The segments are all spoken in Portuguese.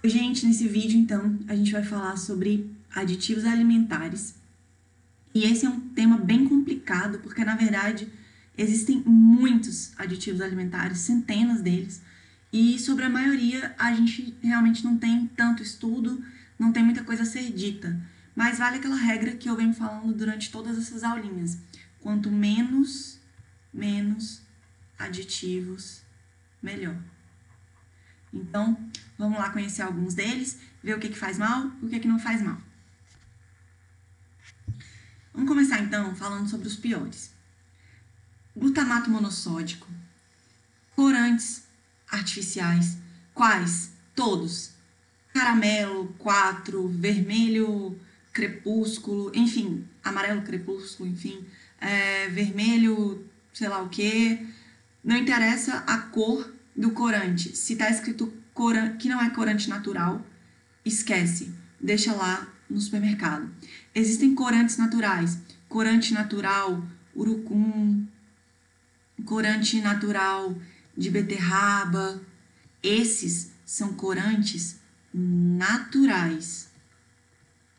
Gente, nesse vídeo, então, a gente vai falar sobre aditivos alimentares. E esse é um tema bem complicado, porque, na verdade, existem muitos aditivos alimentares, centenas deles, e sobre a maioria a gente realmente não tem tanto estudo, não tem muita coisa a ser dita. Mas vale aquela regra que eu venho falando durante todas essas aulinhas. Quanto menos aditivos, melhor. Então, vamos lá conhecer alguns deles, ver o que faz mal e o que não faz mal. Vamos começar, então, falando sobre os piores. Glutamato monossódico, corantes artificiais. Quais? Todos. Caramelo, 4, vermelho, crepúsculo, enfim, amarelo crepúsculo, enfim, vermelho, sei lá o que. Não interessa a cor do corante. Se tá escrito que não é corante natural, esquece. Deixa lá no supermercado. Existem corantes naturais. Corante natural, urucum, corante natural de beterraba. Esses são corantes naturais.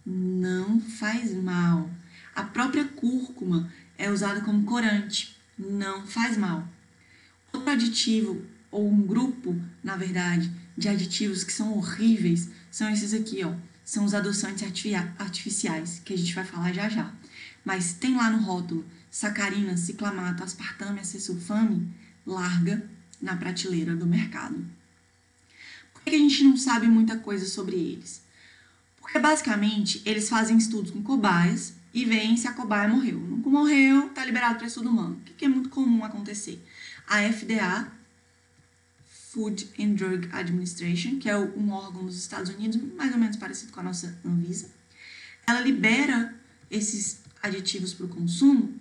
Não faz mal. A própria cúrcuma é usada como corante. Não faz mal. Outro aditivo, ou um grupo, na verdade, de aditivos que são horríveis, são esses aqui, ó. São os adoçantes artificiais, que a gente vai falar já já. Mas tem lá no rótulo sacarina, ciclamato, aspartame, acesulfame, larga na prateleira do mercado. Por que a gente não sabe muita coisa sobre eles? Porque, basicamente, eles fazem estudos com cobaias e veem se a cobaia morreu. Não morreu, tá liberado para estudo humano. O que é muito comum acontecer? A FDA, Food and Drug Administration, que é um órgão dos Estados Unidos, mais ou menos parecido com a nossa Anvisa, ela libera esses aditivos para o consumo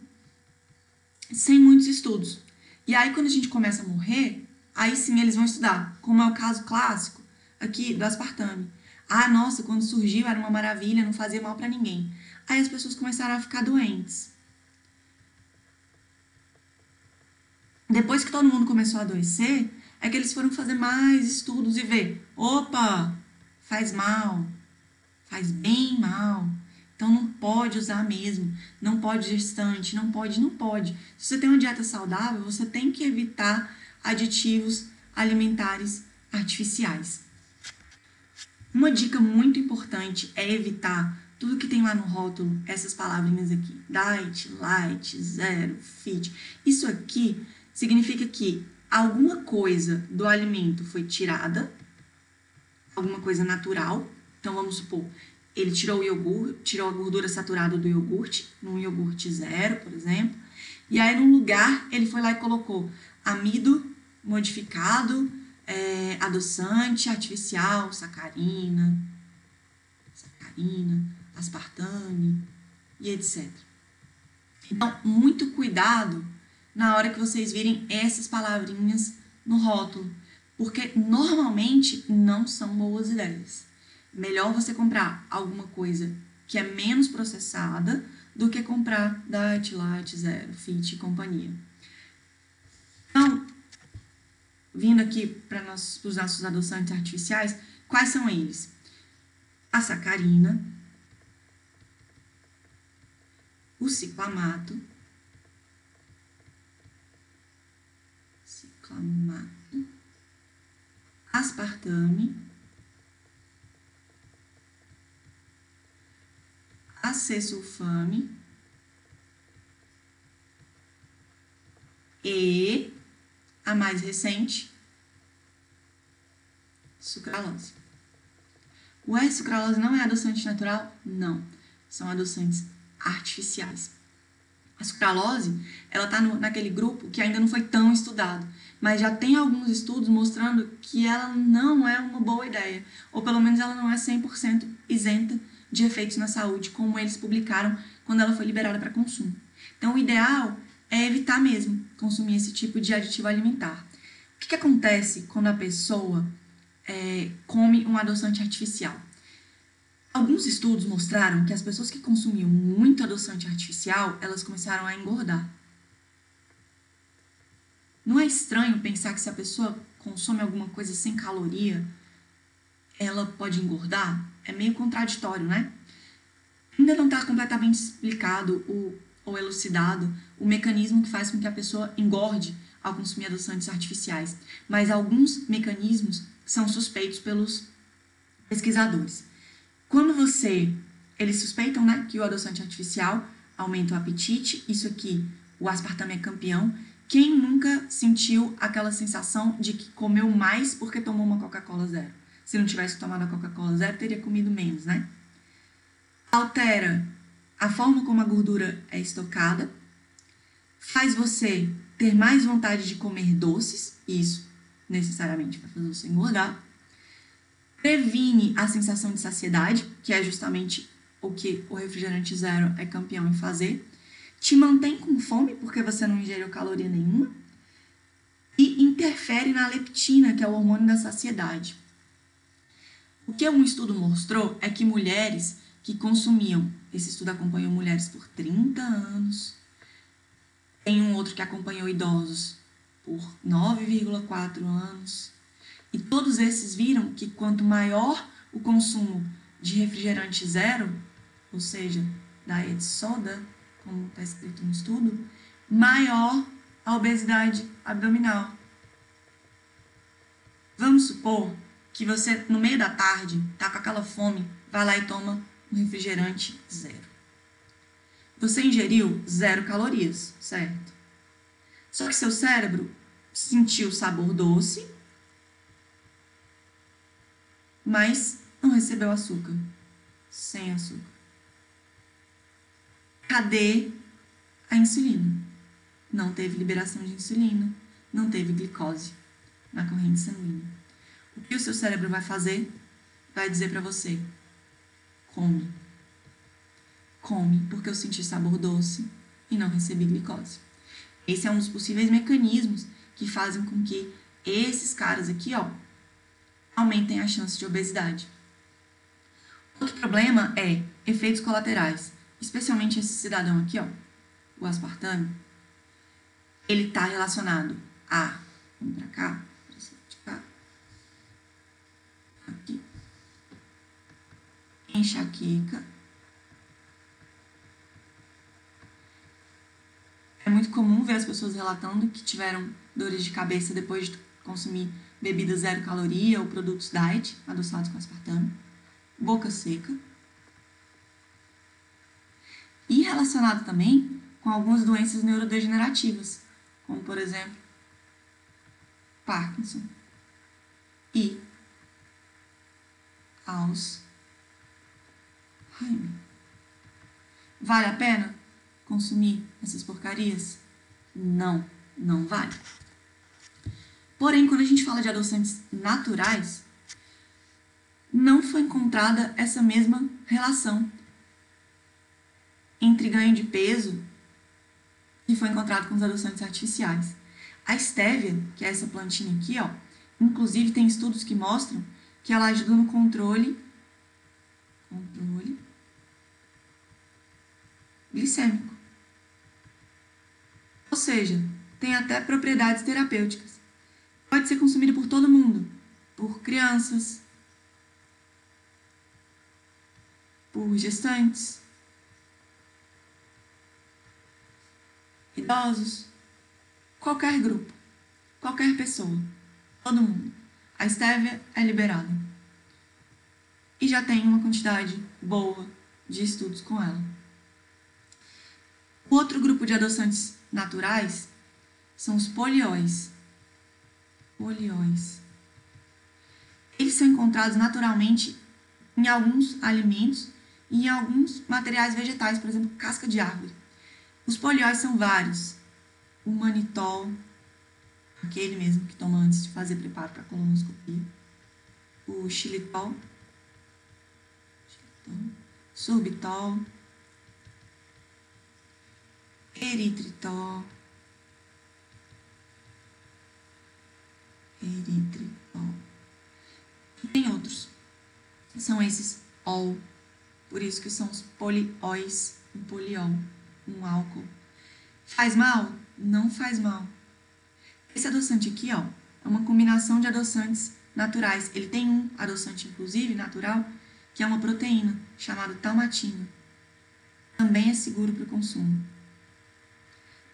sem muitos estudos. E aí, quando a gente começa a morrer, aí sim eles vão estudar, como é o caso clássico aqui do aspartame. Ah, nossa, quando surgiu era uma maravilha, não fazia mal para ninguém. Aí as pessoas começaram a ficar doentes. Depois que todo mundo começou a adoecer, é que eles foram fazer mais estudos e ver, opa, faz mal, faz bem mal. Então não pode usar mesmo, não pode gestante, não pode. Se você tem uma dieta saudável, você tem que evitar aditivos alimentares artificiais. Uma dica muito importante é evitar tudo que tem lá no rótulo, essas palavrinhas aqui, diet, light, zero, fit. Isso aqui significa que alguma coisa do alimento foi tirada, alguma coisa natural. Então, vamos supor, ele tirou o iogurte, tirou a gordura saturada do iogurte, num iogurte zero, por exemplo. E aí, num lugar, ele foi lá e colocou amido modificado, adoçante artificial, sacarina, aspartame e etc. Então, muito cuidado na hora que vocês virem essas palavrinhas no rótulo, porque normalmente não são boas ideias. Melhor você comprar alguma coisa que é menos processada do que comprar Diet, Light, Zero, Fit e companhia. Então, vindo aqui para os nossos adoçantes artificiais, quais são eles? A sacarina, o ciclamato, aspartame, acesulfame e a mais recente, sucralose. Ué, sucralose não é adoçante natural? Não, são adoçantes artificiais. A sucralose, ela está naquele grupo que ainda não foi tão estudado, mas já tem alguns estudos mostrando que ela não é uma boa ideia, ou pelo menos ela não é 100% isenta de efeitos na saúde, como eles publicaram quando ela foi liberada para consumo. Então, o ideal é evitar mesmo consumir esse tipo de aditivo alimentar. O que acontece quando a pessoa come um adoçante artificial? Alguns estudos mostraram que as pessoas que consumiam muito adoçante artificial, elas começaram a engordar. Não é estranho pensar que se a pessoa consome alguma coisa sem caloria, ela pode engordar? É meio contraditório, né? Ainda não está completamente explicado ou elucidado o mecanismo que faz com que a pessoa engorde ao consumir adoçantes artificiais, mas alguns mecanismos são suspeitos pelos pesquisadores. Quando eles suspeitam, né, que o adoçante artificial aumenta o apetite, isso aqui, o aspartame é campeão. Quem nunca sentiu aquela sensação de que comeu mais porque tomou uma Coca-Cola zero? Se não tivesse tomado a Coca-Cola zero, teria comido menos, né? Altera a forma como a gordura é estocada, faz você ter mais vontade de comer doces, isso necessariamente vai fazer você engordar, previne a sensação de saciedade, que é justamente o que o refrigerante zero é campeão em fazer, te mantém com fome, porque você não ingeriu caloria nenhuma, e interfere na leptina, que é o hormônio da saciedade. O que um estudo mostrou é que mulheres que consumiam, esse estudo acompanhou mulheres por 30 anos, tem um outro que acompanhou idosos por 9,4 anos, e todos esses viram que quanto maior o consumo de refrigerante zero, ou seja, diet soda, como está escrito no estudo, maior a obesidade abdominal. Vamos supor que você, no meio da tarde, tá com aquela fome, vai lá e toma um refrigerante zero. Você ingeriu 0 calorias, certo? Só que seu cérebro sentiu o sabor doce, mas não recebeu açúcar. Sem açúcar. Cadê a insulina? Não teve liberação de insulina, não teve glicose na corrente sanguínea. O que o seu cérebro vai fazer? Vai dizer para você: come. Come, porque eu senti sabor doce e não recebi glicose. Esse é um dos possíveis mecanismos que fazem com que esses caras aqui, ó, aumentem a chance de obesidade. Outro problema é efeitos colaterais, especialmente esse cidadão aqui, ó, o aspartame. Ele está relacionado a, vamos pra cá, aqui, enxaqueca. É muito comum ver as pessoas relatando que tiveram dores de cabeça depois de consumir bebida zero caloria ou produtos diet adoçados com aspartame, boca seca. E relacionado também com algumas doenças neurodegenerativas, como, por exemplo, Parkinson e Alzheimer. Vale a pena consumir essas porcarias? Não, não vale. Porém, quando a gente fala de adoçantes naturais, não foi encontrada essa mesma relação entre ganho de peso que foi encontrado com os adoçantes artificiais. A estévia, que é essa plantinha aqui, ó, inclusive tem estudos que mostram que ela ajuda no controle glicêmico. Ou seja, tem até propriedades terapêuticas. Pode ser consumida por todo mundo, por crianças, por gestantes, idosos, qualquer grupo, qualquer pessoa, todo mundo. A estévia é liberada. E já tem uma quantidade boa de estudos com ela. O outro grupo de adoçantes naturais são os polióis. Eles são encontrados naturalmente em alguns alimentos e em alguns materiais vegetais, por exemplo, casca de árvore. Os polióis são vários. O manitol, aquele mesmo que toma antes de fazer preparo para a colonoscopia. O xilitol, sorbitol, eritritol, e tem outros. São esses ol, por isso que são os polióis, um poliol, um álcool. Faz mal? Não faz mal. Esse adoçante aqui, ó, é uma combinação de adoçantes naturais. Ele tem um adoçante, inclusive, natural, que é uma proteína, chamada talmatina. Também é seguro para o consumo.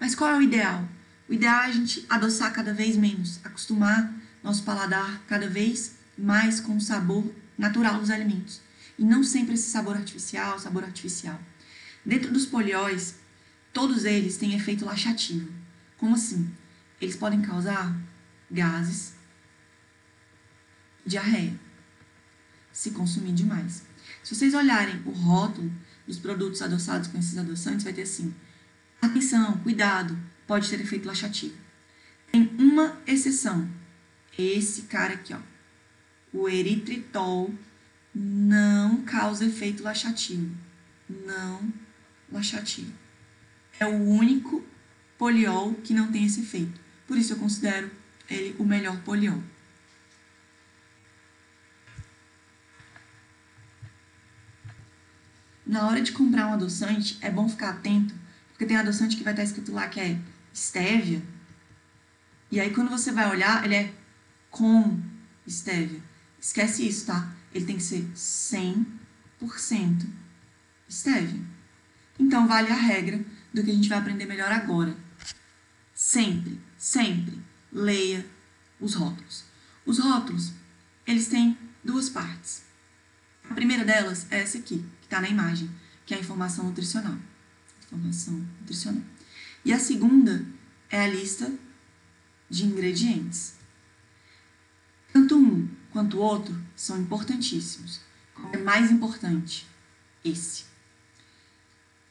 Mas qual é o ideal? O ideal é a gente adoçar cada vez menos, acostumar nosso paladar cada vez mais com o sabor natural dos alimentos. E não sempre esse sabor artificial. Dentro dos polióis, todos eles têm efeito laxativo. Como assim? Eles podem causar gases, diarreia, se consumir demais. Se vocês olharem o rótulo dos produtos adoçados com esses adoçantes, vai ter assim: atenção, cuidado, pode ter efeito laxativo. Tem uma exceção, esse cara aqui, ó. O eritritol não causa efeito laxativo. Não laxativo. É o único poliol que não tem esse efeito. Por isso eu considero ele o melhor poliol. Na hora de comprar um adoçante, é bom ficar atento, porque tem adoçante que vai estar escrito lá que é estévia. E aí, quando você vai olhar, ele é com estévia. Esquece isso, tá? Ele tem que ser 100% estévia. Então, vale a regra do que a gente vai aprender melhor agora. Sempre leia os rótulos. Os rótulos, eles têm duas partes. A primeira delas é essa aqui, que está na imagem, que é a informação nutricional. E a segunda é a lista de ingredientes. Tanto um quanto o outro são importantíssimos. Qual é mais importante? Esse.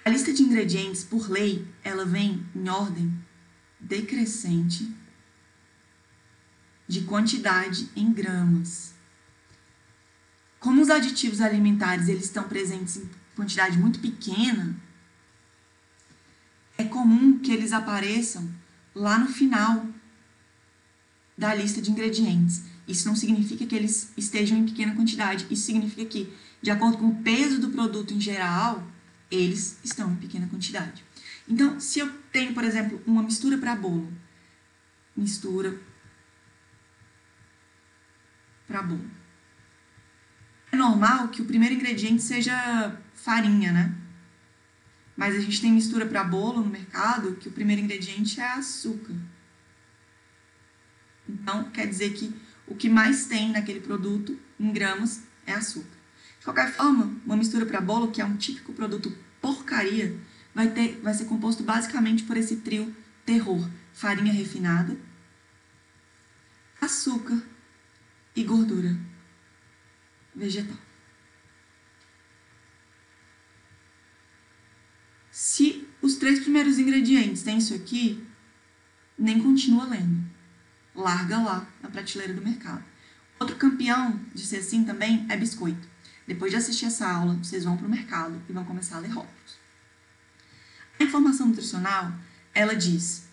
A lista de ingredientes, por lei, ela vem em ordem decrescente de quantidade em gramas. Como os aditivos alimentares eles estão presentes em quantidade muito pequena, é comum que eles apareçam lá no final da lista de ingredientes. Isso não significa que eles estejam em pequena quantidade. Isso significa que, de acordo com o peso do produto em geral, eles estão em pequena quantidade. Então, se eu tenho, por exemplo, uma mistura para bolo, é normal que o primeiro ingrediente seja farinha, né? Mas a gente tem mistura para bolo no mercado que o primeiro ingrediente é açúcar. Então, quer dizer que o que mais tem naquele produto, em gramas, é açúcar. De qualquer forma, uma mistura para bolo, que é um típico produto porcaria, vai ser composto basicamente por esse trio terror: farinha refinada, açúcar e gordura vegetal. Se os 3 primeiros ingredientes têm isso aqui, nem continua lendo. Larga lá na prateleira do mercado. Outro campeão de ser assim também é biscoito. Depois de assistir essa aula, vocês vão para o mercado e vão começar a ler rótulos. A informação nutricional, ela diz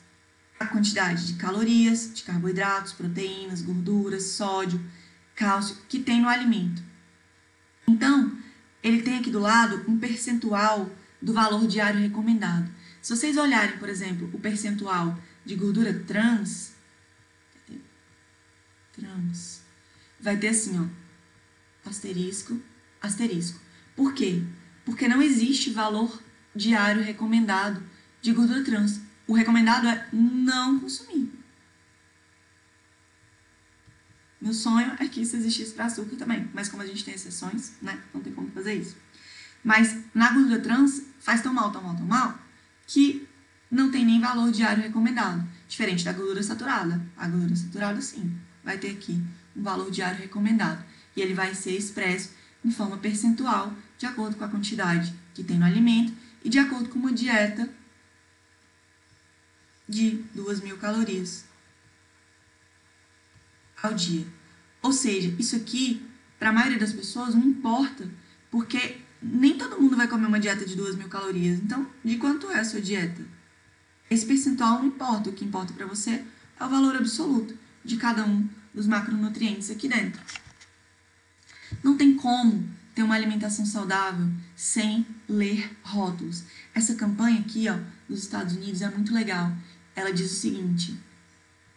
a quantidade de calorias, de carboidratos, proteínas, gorduras, sódio, cálcio que tem no alimento. Então, ele tem aqui do lado um percentual do valor diário recomendado. Se vocês olharem, por exemplo, o percentual de gordura trans, vai ter assim, ó, asterisco, asterisco. Por quê? Porque não existe valor diário recomendado de gordura trans. O recomendado é não consumir. Meu sonho é que isso existisse para açúcar também, mas como a gente tem exceções, né, não tem como fazer isso. Mas na gordura trans faz tão mal, que não tem nem valor diário recomendado. Diferente da gordura saturada. A gordura saturada, sim, vai ter aqui um valor diário recomendado. E ele vai ser expresso em forma percentual, de acordo com a quantidade que tem no alimento e de acordo com uma dieta de 2.000 calorias ao dia. Ou seja, isso aqui, para a maioria das pessoas, não importa, porque nem todo mundo vai comer uma dieta de 2.000 calorias. Então, de quanto é a sua dieta? Esse percentual não importa. O que importa para você é o valor absoluto de cada um dos macronutrientes aqui dentro. Não tem como ter uma alimentação saudável sem ler rótulos. Essa campanha aqui, ó, dos Estados Unidos é muito legal. Ela diz o seguinte: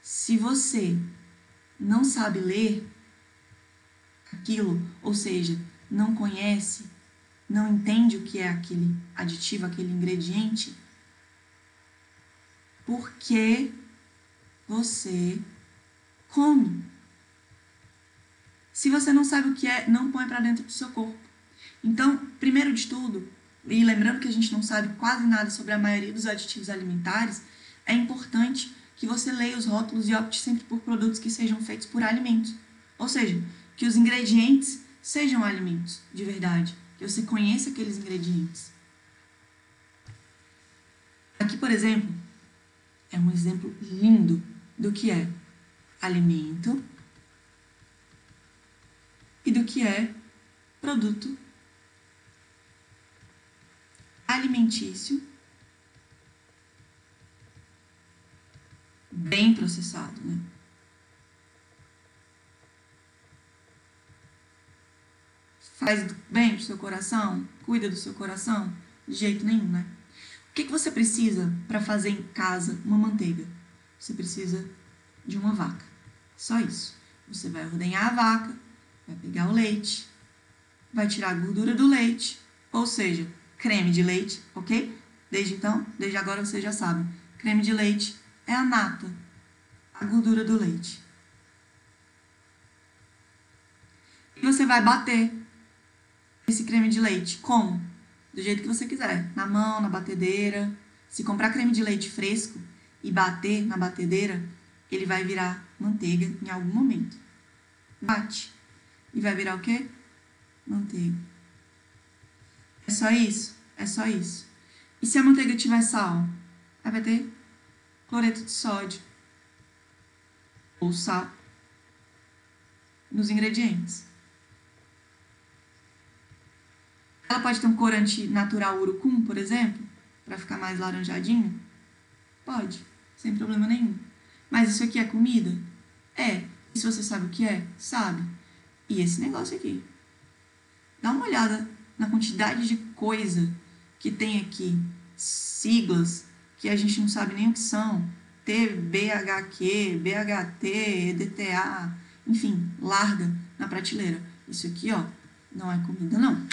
se você não sabe ler, aquilo, ou seja, não conhece, não entende o que é aquele aditivo, aquele ingrediente, por que você come? Se você não sabe o que é, não põe para dentro do seu corpo. Então, primeiro de tudo, e lembrando que a gente não sabe quase nada sobre a maioria dos aditivos alimentares, é importante que você leia os rótulos e opte sempre por produtos que sejam feitos por alimentos. Ou seja, que os ingredientes sejam alimentos de verdade, que você conheça aqueles ingredientes. Aqui, por exemplo, é um exemplo lindo do que é alimento e do que é produto alimentício bem processado, né? Faz bem pro seu coração? Cuida do seu coração? De jeito nenhum, né? O que você precisa para fazer em casa uma manteiga? Você precisa de uma vaca. Só isso. Você vai ordenhar a vaca, vai pegar o leite, vai tirar a gordura do leite, ou seja, creme de leite, ok? Desde agora você já sabe. Creme de leite é a nata, a gordura do leite. E você vai bater esse creme de leite. Como? Do jeito que você quiser. Na mão, na batedeira. Se comprar creme de leite fresco e bater na batedeira, ele vai virar manteiga em algum momento. Bate. E vai virar o quê? Manteiga. É só isso? É só isso. E se a manteiga tiver sal? Aí vai ter cloreto de sódio. Ou sal. Nos ingredientes. Ela pode ter um corante natural urucum, por exemplo, para ficar mais laranjadinho? Pode, sem problema nenhum. Mas isso aqui é comida? É. E se você sabe o que é? Sabe. E esse negócio aqui? Dá uma olhada na quantidade de coisa que tem aqui. Siglas que a gente não sabe nem o que são. TBHQ, BHT, EDTA, enfim, larga na prateleira. Isso aqui, ó, não é comida, não.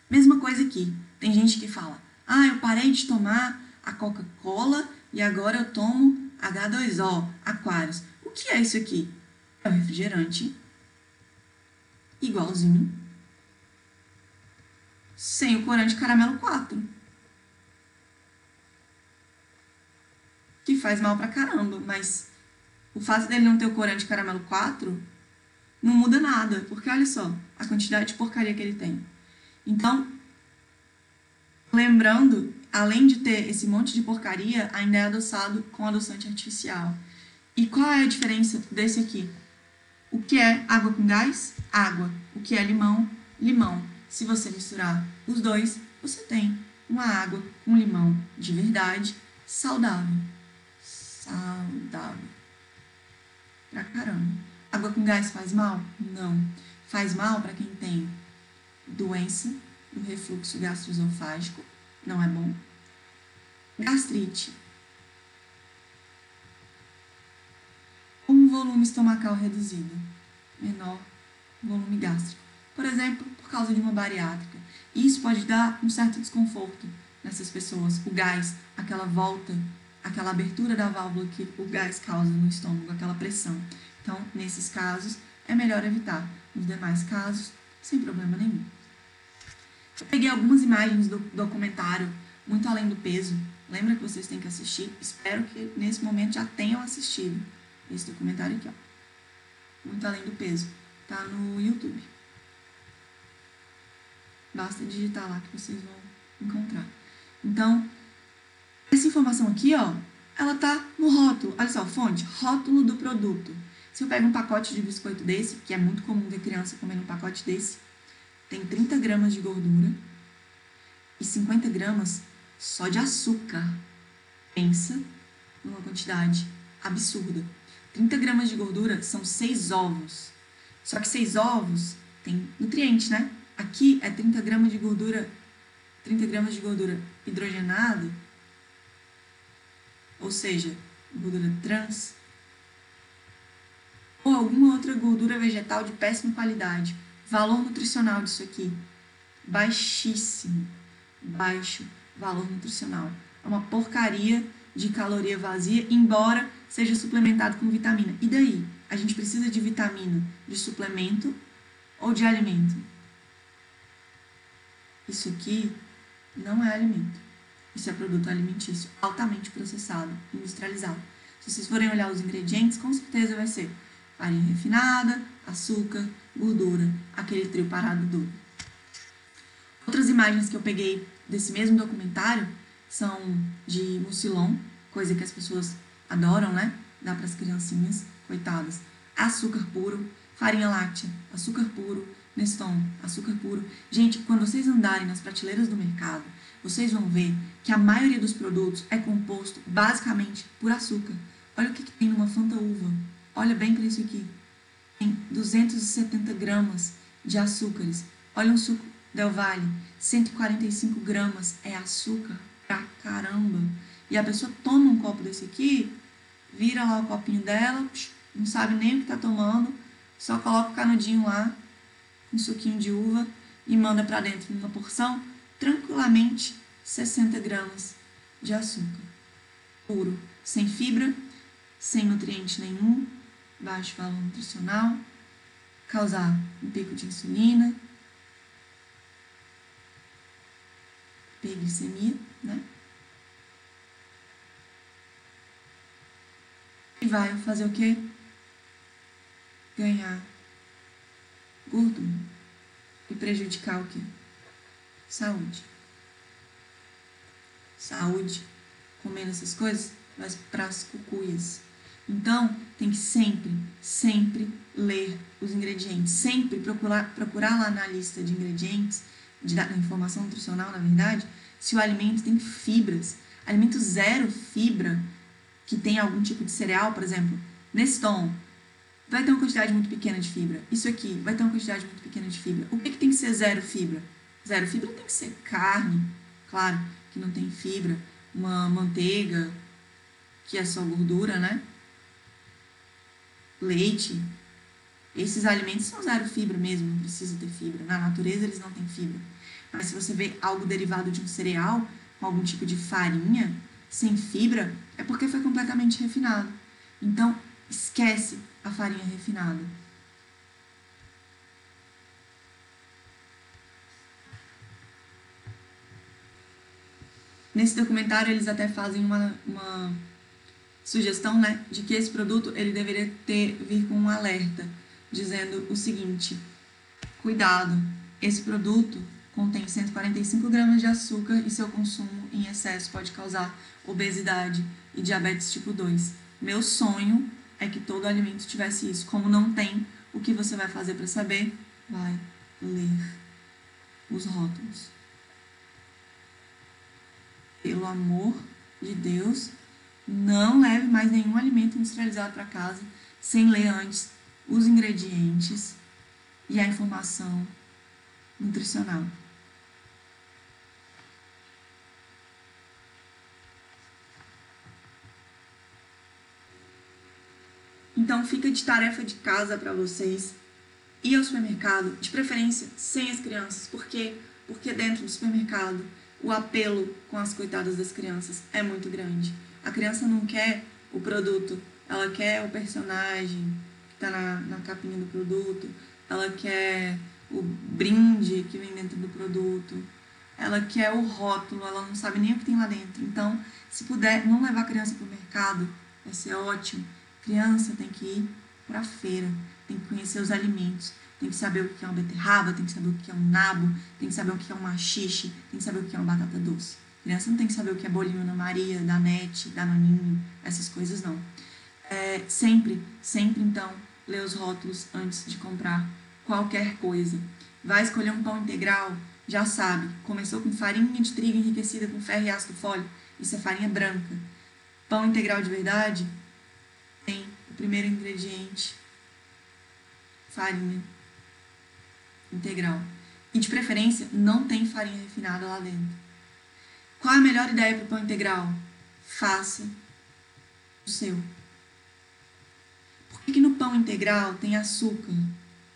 Mesma coisa aqui. Tem gente que fala, eu parei de tomar a Coca-Cola e agora eu tomo H2O, Aquários. O que é isso aqui? É um refrigerante igualzinho, sem o corante caramelo 4. Que faz mal pra caramba, mas o fato dele não ter o corante caramelo 4 não muda nada, porque olha só a quantidade de porcaria que ele tem. Então, lembrando, além de ter esse monte de porcaria, ainda é adoçado com adoçante artificial. E qual é a diferença desse aqui? O que é água com gás? Água. O que é limão? Limão. Se você misturar os dois, você tem uma água com limão de verdade, saudável. Saudável. Pra caramba. Água com gás faz mal? Não. Faz mal para quem tem doença do refluxo gastroesofágico, não é bom. Gastrite. Um volume estomacal reduzido, menor volume gástrico. Por exemplo, por causa de uma bariátrica. Isso pode dar um certo desconforto nessas pessoas. O gás, aquela volta, aquela abertura da válvula que o gás causa no estômago, aquela pressão. Então, nesses casos, é melhor evitar. Nos demais casos, sem problema nenhum. Eu peguei algumas imagens do documentário Muito Além do Peso. Lembra que vocês têm que assistir? Espero que nesse momento já tenham assistido esse documentário aqui, ó. Muito Além do Peso. Tá no YouTube. Basta digitar lá que vocês vão encontrar. Então, essa informação aqui, ó, ela tá no rótulo. Olha só, fonte, rótulo do produto. Se eu pego um pacote de biscoito desse, que é muito comum ver criança comendo um pacote desse, tem 30 gramas de gordura e 50 gramas só de açúcar. Pensa numa quantidade absurda. 30 gramas de gordura são 6 ovos. Só que 6 ovos tem nutriente, né? Aqui é 30 gramas de gordura hidrogenada, ou seja, gordura trans, ou alguma outra gordura vegetal de péssima qualidade. Valor nutricional disso aqui, baixíssimo, baixo valor nutricional. É uma porcaria de caloria vazia, embora seja suplementado com vitamina. E daí? A gente precisa de vitamina de suplemento ou de alimento? Isso aqui não é alimento. Isso é produto alimentício altamente processado, industrializado. Se vocês forem olhar os ingredientes, com certeza vai ser farinha refinada, açúcar, gordura, aquele trio parado duro. Outras imagens que eu peguei desse mesmo documentário são de mucilon, coisa que as pessoas adoram, né? Dá para as criancinhas, coitadas. Açúcar puro, farinha láctea, açúcar puro, Neston, açúcar puro. Gente, quando vocês andarem nas prateleiras do mercado, vocês vão ver que a maioria dos produtos é composto basicamente por açúcar. Olha o que tem numa Fanta Uva. Olha bem para isso aqui. Tem 270 gramas de açúcares. Olha um suco Del Valle, 145 gramas é açúcar pra caramba. E a pessoa toma um copo desse aqui, vira lá o copinho dela, não sabe nem o que tá tomando, só coloca o canudinho lá, um suquinho de uva e manda pra dentro numa porção, tranquilamente 60 gramas de açúcar puro, sem fibra, sem nutriente nenhum, baixo valor nutricional, causar um pico de insulina, hiperglicemia, né? E vai fazer o quê? Ganhar gordura e prejudicar o quê? Saúde. Saúde, comendo essas coisas, vai para as cucuias. Então, tem que sempre ler os ingredientes. Sempre procurar lá na lista de ingredientes, da informação nutricional, na verdade, se o alimento tem fibras. Alimento zero fibra, que tem algum tipo de cereal, por exemplo, Neston, vai ter uma quantidade muito pequena de fibra. Isso aqui vai ter uma quantidade muito pequena de fibra. O que tem que ser zero fibra? Zero fibra tem que ser carne, claro, que não tem fibra, uma manteiga, que é só gordura, né? Leite. Esses alimentos são zero fibra mesmo, não precisa ter fibra. Na natureza eles não têm fibra. Mas se você vê algo derivado de um cereal, com algum tipo de farinha, sem fibra, é porque foi completamente refinado. Então, esquece a farinha refinada. Nesse documentário, eles até fazem uma sugestão, né, de que esse produto ele deveria vir com um alerta, dizendo o seguinte: cuidado, esse produto contém 145 gramas de açúcar e seu consumo em excesso pode causar obesidade e diabetes tipo 2. Meu sonho é que todo alimento tivesse isso. Como não tem, o que você vai fazer para saber? Vai ler os rótulos. Pelo amor de Deus, não leve mais nenhum alimento industrializado para casa sem ler antes os ingredientes e a informação nutricional. Então fica de tarefa de casa para vocês ir ao supermercado, de preferência sem as crianças. Por quê? Porque dentro do supermercado o apelo com as coitadas das crianças é muito grande. A criança não quer o produto, ela quer o personagem que está na capinha do produto, ela quer o brinde que vem dentro do produto, ela quer o rótulo, ela não sabe nem o que tem lá dentro. Então, se puder não levar a criança para o mercado, vai ser ótimo. Criança tem que ir para a feira, tem que conhecer os alimentos, tem que saber o que é uma beterraba, tem que saber o que é um nabo, tem que saber o que é um maxixe, tem que saber o que é uma batata doce. Criança não tem que saber o que é bolinho Ana Maria, Danete, Danoninho, essas coisas não. Sempre, então, lê os rótulos antes de comprar qualquer coisa. Vai escolher um pão integral, já sabe, começou com farinha de trigo enriquecida com ferro e ácido fólico, isso é farinha branca. Pão integral de verdade tem o primeiro ingrediente, farinha integral. E de preferência, não tem farinha refinada lá dentro. Qual é a melhor ideia para o pão integral? Faça o seu. Por que no pão integral tem açúcar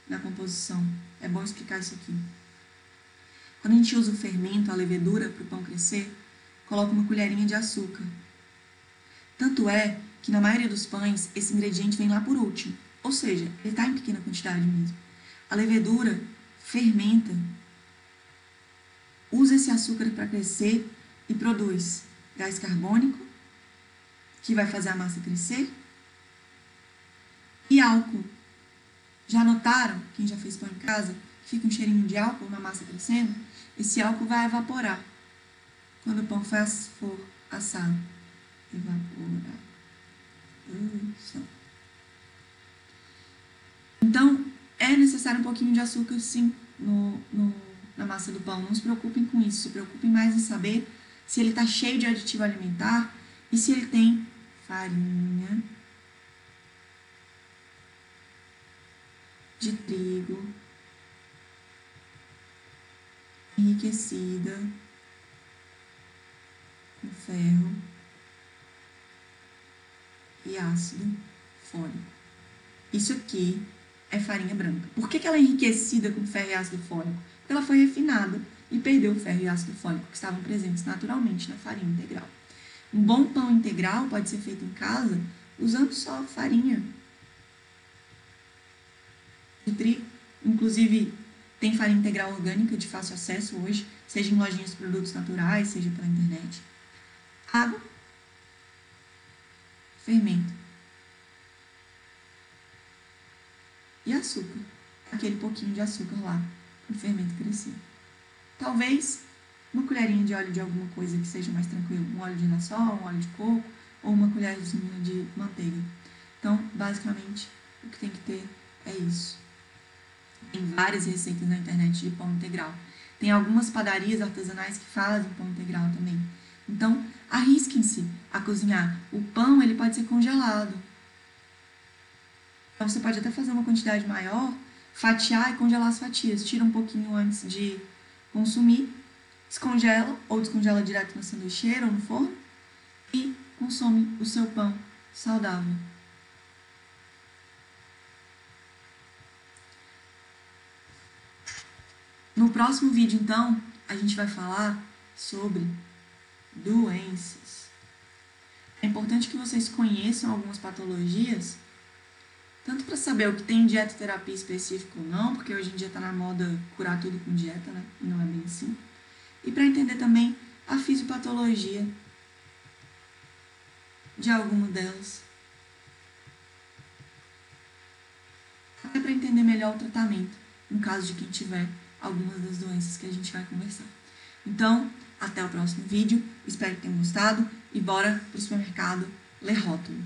na composição. É bom explicar isso aqui. Quando a gente usa o fermento, a levedura, para o pão crescer, coloca uma colherinha de açúcar. Tanto é que na maioria dos pães, esse ingrediente vem lá por último. Ou seja, ele está em pequena quantidade mesmo. A levedura fermenta, usa esse açúcar para crescer e produz gás carbônico, que vai fazer a massa crescer, e álcool. Já notaram, quem já fez pão em casa, que fica um cheirinho de álcool na massa crescendo? Esse álcool vai evaporar quando o pão for assado. Evaporar. Então, é necessário um pouquinho de açúcar, sim, na massa do pão. Não se preocupem com isso. Se preocupem mais em saber se ele está cheio de aditivo alimentar e se ele tem farinha de trigo enriquecida com ferro e ácido fólico. Isso aqui é farinha branca. Por que ela é enriquecida com ferro e ácido fólico? Porque ela foi refinada e perdeu o ferro e ácido fólico que estavam presentes naturalmente na farinha integral. Um bom pão integral pode ser feito em casa usando só farinha de trigo. Inclusive, tem farinha integral orgânica de fácil acesso hoje, seja em lojinhas de produtos naturais, seja pela internet. Água, fermento e açúcar. Aquele pouquinho de açúcar lá para o fermento crescer. Talvez uma colherinha de óleo de alguma coisa que seja mais tranquilo. Um óleo de girassol, um óleo de coco ou uma colherzinha de manteiga. Então, basicamente, o que tem que ter é isso. Tem várias receitas na internet de pão integral. Tem algumas padarias artesanais que fazem pão integral também. Então, arrisquem-se a cozinhar. O pão, ele pode ser congelado. Então, você pode até fazer uma quantidade maior, fatiar e congelar as fatias. Tira um pouquinho antes de consumir, descongela ou descongela direto na sanduicheira ou no forno e consome o seu pão saudável. No próximo vídeo, então, a gente vai falar sobre doenças. É importante que vocês conheçam algumas patologias, tanto para saber o que tem dietoterapia específica ou não, porque hoje em dia está na moda curar tudo com dieta, né? E não é bem assim. E para entender também a fisiopatologia de alguma delas. Até para entender melhor o tratamento, no caso de quem tiver algumas das doenças que a gente vai conversar. Então, até o próximo vídeo. Espero que tenham gostado e bora pro supermercado ler rótulo.